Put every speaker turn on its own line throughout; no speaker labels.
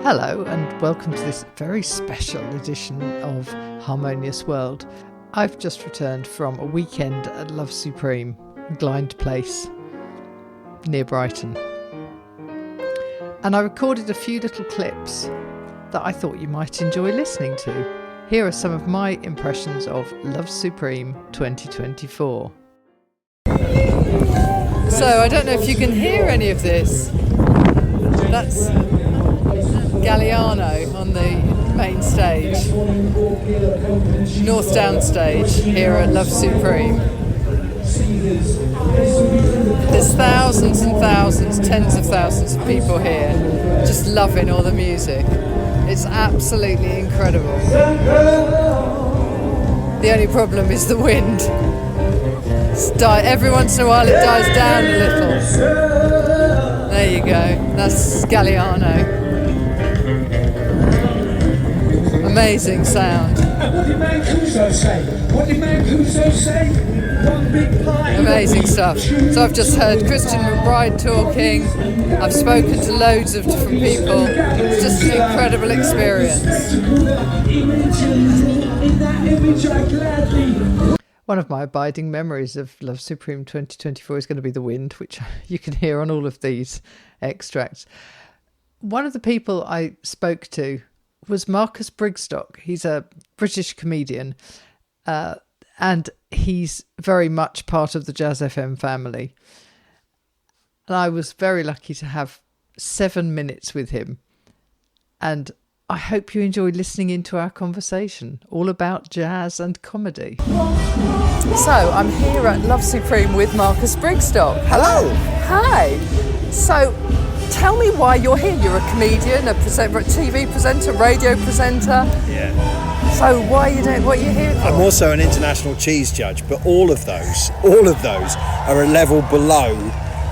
Hello and welcome to this very special edition of Harmonious World. I've just returned from a weekend at Love Supreme, Glynde Place, near Brighton. And I recorded a few little clips that I thought you might enjoy listening to. Here are some of my impressions of Love Supreme 2024. So I don't know if you can hear any of this. That's Galliano on the main stage, North Down stage here at Love Supreme. There's thousands and thousands, tens of thousands of people here just loving all the music. It's absolutely incredible. The only problem is the wind. Every once in a while it dies down a little. There you go, that's Galliano. Amazing sound.
What did Mancuso say? What did Mancuso say? One big pie.
Amazing stuff. So I've just heard Christian McBride talking. I've spoken to loads of different people. It's just an incredible experience. One of my abiding memories of Love Supreme 2024 is going to be the wind, which you can hear on all of these extracts. One of the people I spoke to was Marcus Brigstock. He's a British comedian and he's very much part of the Jazz FM family. And I was very lucky to have 7 minutes with him. And I hope you enjoyed listening into our conversation all about jazz and comedy. So I'm here at Love Supreme with Marcus Brigstock.
Hello.
Hi. So tell me why you're here. You're a comedian, a TV presenter, radio presenter.
Yeah.
So why are you doing? What are you here for?
I'm also an international cheese judge, but all of those are a level below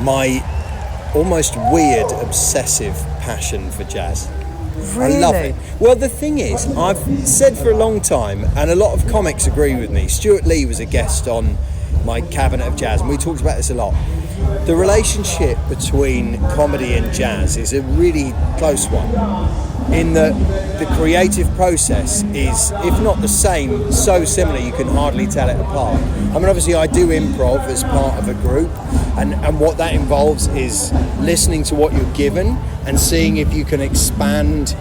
my almost weird, obsessive passion for jazz.
Really?
I love it. Well, the thing is, I've said for a long time, and a lot of comics agree with me. Stuart Lee was a guest on my Cabinet of Jazz, and we talked about this a lot. The relationship between comedy and jazz is a really close one, in that the creative process is, if not the same, so similar you can hardly tell it apart. I mean, obviously I do improv as part of a group, and what that involves is listening to what you're given and seeing if you can expand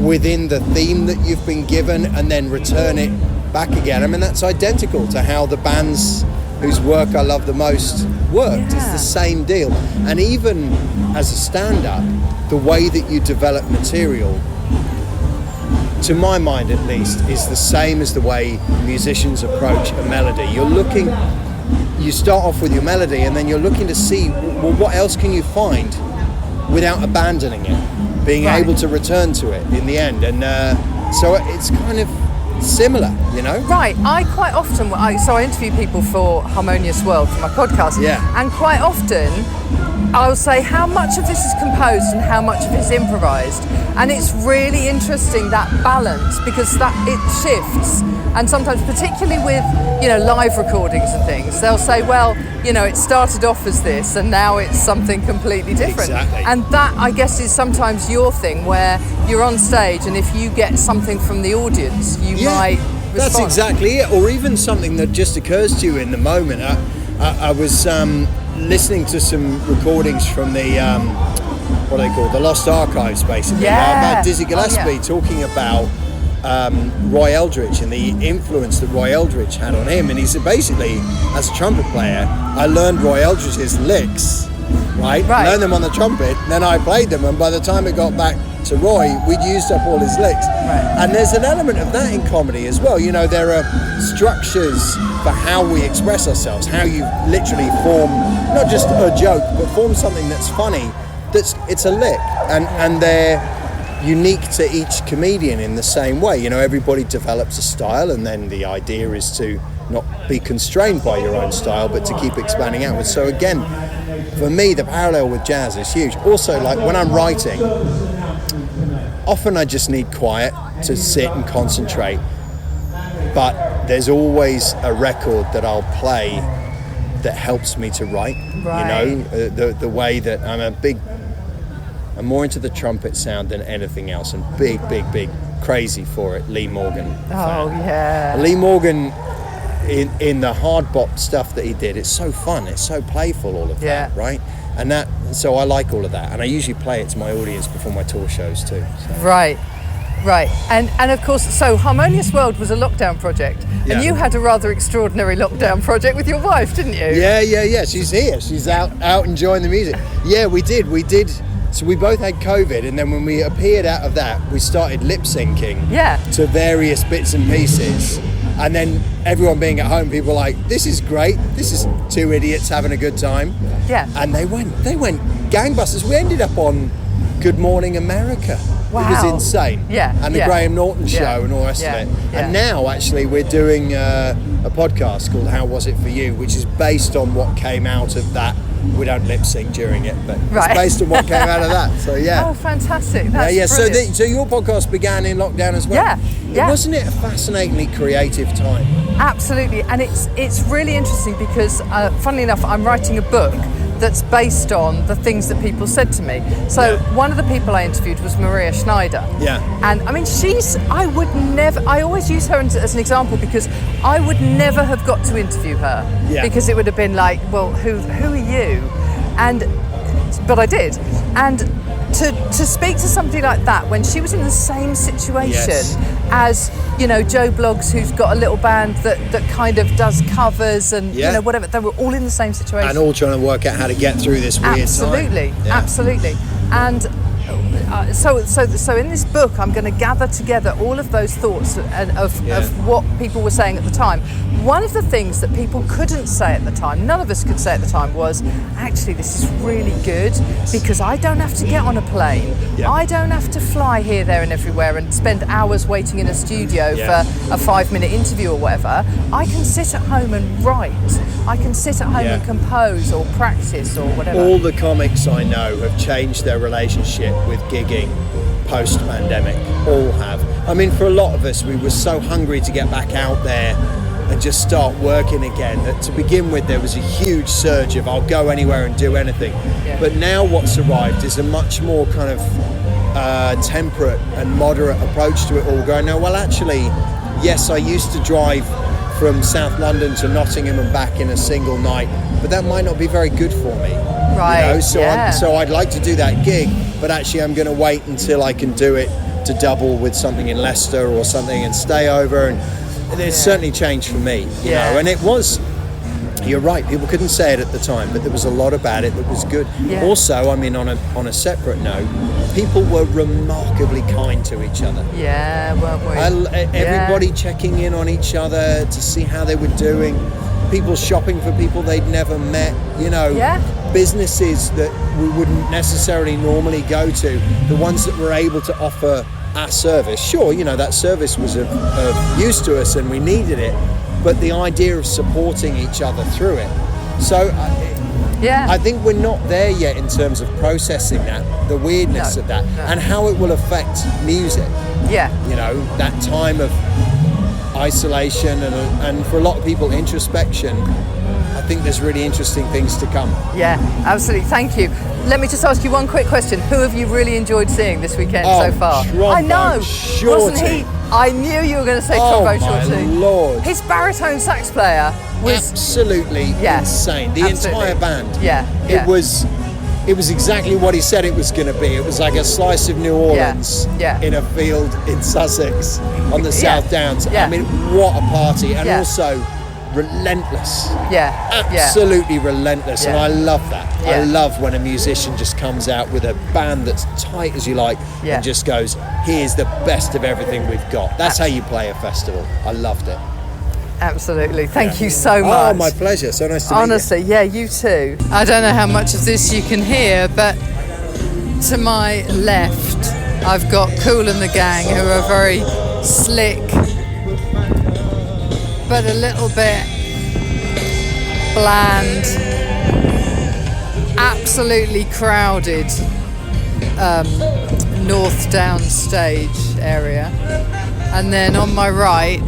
within the theme that you've been given and then return it back again. I mean, that's identical to how the bands whose work I love the most worked.
Yeah.
It's the same deal. And even as a stand-up, the way that you develop material, to my mind at least, is the same as the way musicians approach a melody. You start off with your melody and then you're looking to see, well, what else can you find without abandoning it, being able to return to it in the end. And so it's kind of similar, you know?
Right, I quite often, I interview people for Harmonious World, for my podcast, and quite often I'll say how much of this is composed and how much of it is improvised, and it's really interesting, that balance, because that it shifts. And sometimes, particularly with, live recordings and things, they'll say, well, it started off as this and now it's something completely different.
Exactly.
And that, I guess, is sometimes your thing, where you're on stage and if you get something from the audience, you might respond.
That's exactly it. Or even something that just occurs to you in the moment. I was listening to some recordings from the, what are they called? The Lost Archives, basically. About Dizzy Gillespie talking about Roy Eldridge and the influence that Roy Eldridge had on him. And he said, basically, as a trumpet player, I learned Roy Eldridge's licks, right? Learned them on the trumpet, then I played them, and by the time it got back to Roy, we'd used up all his licks. And there's an element of that in comedy as well. There are structures for how we express ourselves, how you literally form not just a joke, but form something that's funny. It's a lick, and they're unique to each comedian in the same way. Everybody develops a style, and then the idea is to not be constrained by your own style, but to keep expanding outwards. So again, for me, the parallel with jazz is huge. Also, like when I'm writing, often I just need quiet to sit and concentrate, but there's always a record that I'll play that helps me to write. The way that I'm a big I'm more into the trumpet sound than anything else, and big crazy for it. Lee Morgan.
Oh yeah.
Lee Morgan in the hard bop stuff that he did. It's so fun. It's so playful. All of that, right? And so I like all of that, and I usually play it to my audience before my tour shows too. So.
Right. And of course, so Harmonious World was a lockdown project, and you had a rather extraordinary lockdown project with your wife, didn't you?
Yeah. She's here. She's out enjoying the music. Yeah, we did. So we both had COVID, and then when we appeared out of that, we started lip syncing to various bits and pieces. And then everyone being at home, people were like, "This is great. This is two idiots having a good time."
Yeah.
And they went gangbusters. We ended up on Good Morning America.
Wow.
It was insane.
Yeah.
And the Graham Norton show and all the rest of it.
Yeah.
And now actually we're doing a podcast called How Was It For You, which is based on what came out of that. We don't lip sync during it, but it's based on what came out of that. So yeah.
Oh, fantastic! That's
So your podcast began in lockdown as well.
Yeah.
Wasn't it a fascinatingly creative time?
Absolutely, and it's really interesting because, funnily enough, I'm writing a book that's based on the things that people said to me. So one of the people I interviewed was Maria Schneider.
Yeah.
And I mean, I always use her as an example because I would never have got to interview her.
Yeah.
Because it would have been like, well, who are you? But I did. And to speak to somebody like that when she was in the same situation as, Joe Bloggs, who's got a little band that kind of does covers and whatever, they were all in the same situation
and all trying to work out how to get through this weird
absolutely and so in this book I'm going to gather together all of those thoughts of what people were saying at the time. One of the things that people couldn't say at the time, none of us could say at the time, was actually this is really good because I don't have to get on a plane. I don't have to fly here, there and everywhere and spend hours waiting in a studio for a 5-minute interview or whatever. I can sit at home and write. I can sit at home and compose or practice or whatever.
All the comics I know have changed their relationship with gigging post-pandemic. All have. I mean, for a lot of us, we were so hungry to get back out there and just start working again that to begin with there was a huge surge of I'll go anywhere and do anything. But now what's arrived is a much more kind of temperate and moderate approach to it all, going, no, well actually, yes, I used to drive from South London to Nottingham and back in a single night, but that might not be very good for me.
Right.
So I'd like to do that gig, but actually I'm going to wait until I can do it to double with something in Leicester or something and stay over. And it's certainly changed for me, you know. And it was, you're right, people couldn't say it at the time, but there was a lot about it that was good. Also, I mean, on a separate note, people were remarkably kind to each other.
Weren't we?
Everybody checking in on each other to see how they were doing. People shopping for people they'd never met, businesses that we wouldn't necessarily normally go to, the ones that were able to offer our service. Sure, that service was of use to us and we needed it, but the idea of supporting each other through it. So I think we're not there yet in terms of processing that, the weirdness of that, and how it will affect music. That time of isolation and for a lot of people introspection. I think there's really interesting things to come. Yeah,
absolutely. Thank you. Let me just ask you one quick question. Who have you really enjoyed seeing this weekend so far?
I know. Shorty.
Wasn't he? I knew you were going to say Trombone Shorty.
Oh my Lord.
His baritone sax player was
absolutely insane. The entire band. It was exactly what he said it was going to be. It was like a slice of New Orleans in a field in Sussex on the South Downs. I mean, what a party. And also relentless. Absolutely relentless. And I love that. I love when a musician just comes out with a band that's tight as you like and just goes, here's the best of everything we've got. That's how you play a festival. I loved it.
Absolutely. Thank you so much.
Oh, my pleasure. So nice to meet you.
Honestly, you too. I don't know how much of this you can hear, but to my left, I've got Kool and the Gang, who are very slick, but a little bit bland, absolutely crowded North Down stage area. And then on my right,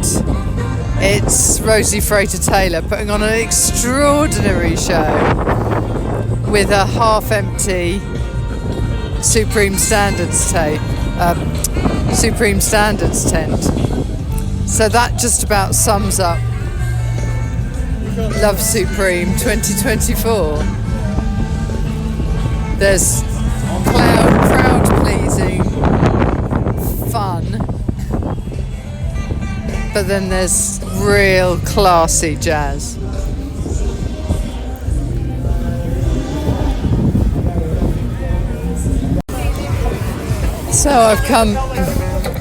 it's Rosie Frater-Taylor putting on an extraordinary show with a half-empty Supreme Standards Supreme Standards tent. So that just about sums up Love Supreme 2024. There's crowd pleasing fun, but then there's real classy jazz. So I've come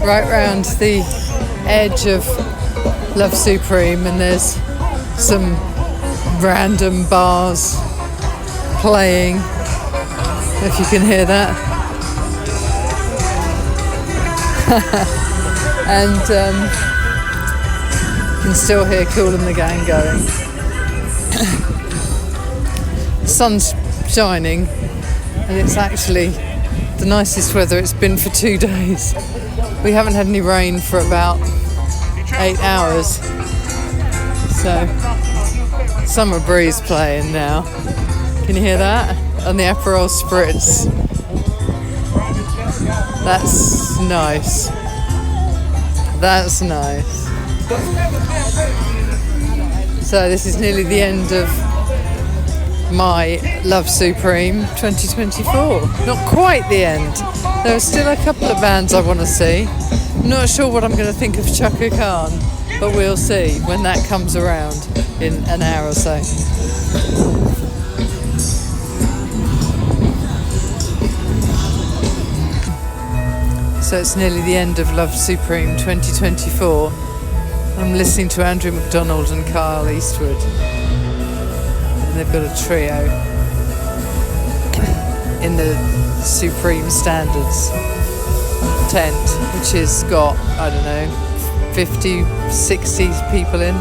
right round the edge of Love Supreme, and there's some random bars playing, if you can hear that. And you can still hear Kool and the Gang going. The sun's shining, and it's actually the nicest weather it's been for 2 days. We haven't had any rain for about 8 hours. So, summer breeze playing now. Can you hear that? And the Aperol Spritz. That's nice. That's nice. So this is nearly the end of my Love Supreme 2024. Not quite the end. There are still a couple of bands I want to see. I'm not sure what I'm going to think of Chaka Khan, but we'll see when that comes around in an hour or so. So it's nearly the end of Love Supreme 2024. I'm listening to Andrew McDonald and Kyle Eastwood. They've got a trio in the Supreme Standards tent, which has got, I don't know, 50, 60 people in.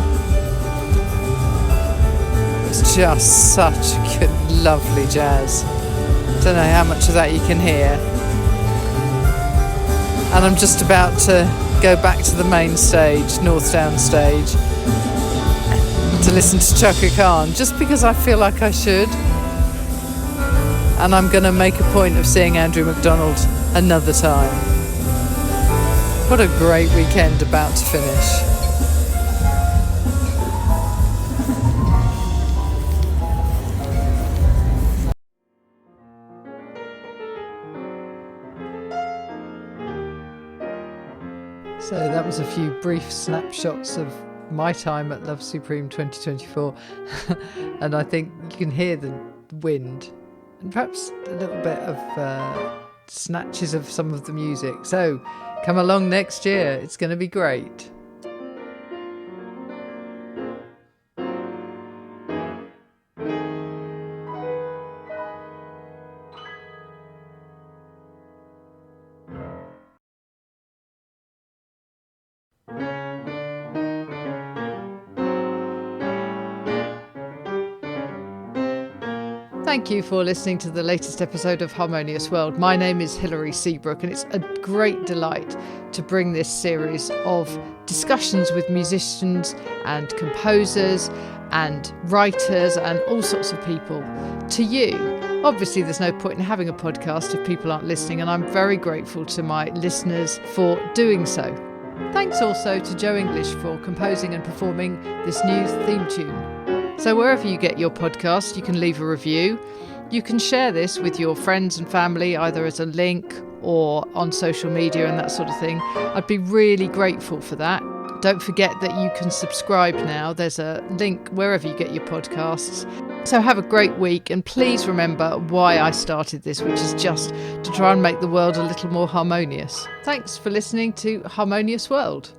It's just such good, lovely jazz. Don't know how much of that you can hear. And I'm just about to go back to the main stage, North Down stage, to listen to Chaka Khan, just because I feel like I should. And I'm going to make a point of seeing Andrew McDonald another time. What a great weekend about to finish. So that was a few brief snapshots of my time at Love Supreme 2024. And I think you can hear the wind and perhaps a little bit of snatches of some of the music. So come along next year, it's going to be great. Thank you for listening to the latest episode of Harmonious World. My name is Hilary Seabrook, and it's a great delight to bring this series of discussions with musicians and composers and writers and all sorts of people to you. Obviously, there's no point in having a podcast if people aren't listening, and I'm very grateful to my listeners for doing so. Thanks also to Joe English for composing and performing this new theme tune. So wherever you get your podcast, you can leave a review. You can share this with your friends and family, either as a link or on social media and that sort of thing. I'd be really grateful for that. Don't forget that you can subscribe now. There's a link wherever you get your podcasts. So have a great week, and please remember why I started this, which is just to try and make the world a little more harmonious. Thanks for listening to Harmonious World.